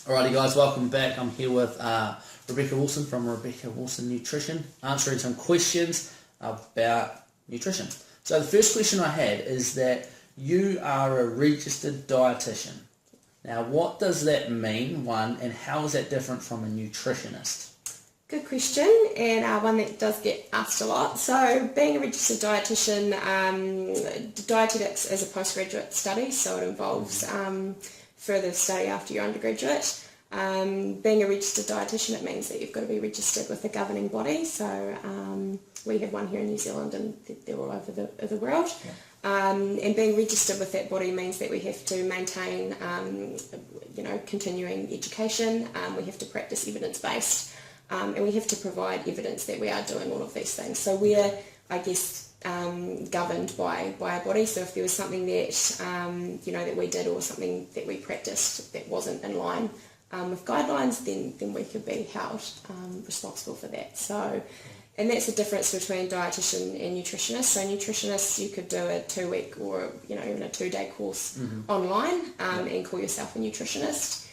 Alrighty guys, welcome back. I'm here with Rebecca Wilson from Rebecca Wilson Nutrition, answering some questions about nutrition. So the first question I had is that you are a registered dietitian. Now what does that mean, one, and how is that different from a nutritionist? Good question, and one that does get asked a lot. So being a registered dietitian, dietetics is a postgraduate study, so it involves further study after your undergraduate. Being a registered dietitian, it means that you've got to be registered with a governing body. So we have one here in New Zealand, and they're all over the world. Yeah. And being registered with that body means that we have to maintain, continuing education. We have to practice evidence-based. And we have to provide evidence that we are doing all of these things. So we're, governed by a body. So if there was something that, that we did or something that we practiced that wasn't in line with guidelines, then we could be held responsible for that. So, and that's the difference between dietitian and nutritionist. So nutritionist, you could do a 2-week or, even a 2-day course online and call yourself a nutritionist.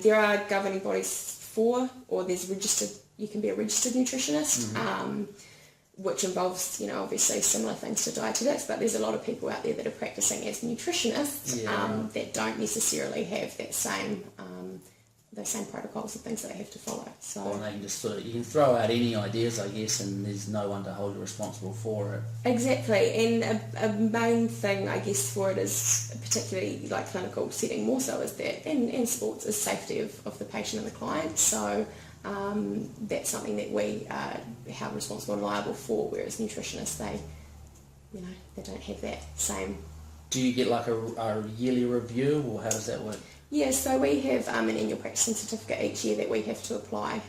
There are governing bodies you can be a registered nutritionist, which involves, obviously similar things to dietetics, but there's a lot of people out there that are practicing as nutritionists that don't necessarily have that same those same protocols and things that they have to follow. So well, they can just you can throw out any ideas, I guess, and there's no one to hold you responsible for it. Exactly, and a main thing, I guess, for it is, particularly like clinical setting more so, is that, and sports, is safety of the patient and the client. So that's something that we are held responsible and liable for, whereas nutritionists, they don't have that same. Do you get like a yearly review, or how does that work? Yeah, so we have an annual practicing certificate each year that we have to apply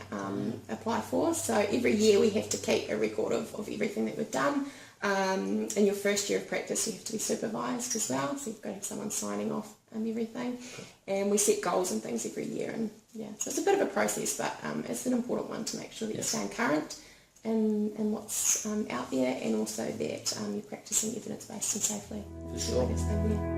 for. So every year we have to keep a record of everything that we've done. In your first year of practice, you have to be supervised as well, so you've got to have someone signing off on everything. And we set goals and things every year, and so it's a bit of a process, but it's an important one to make sure that you're staying current in what's out there, and also that you're practicing evidence-based and safely. For sure.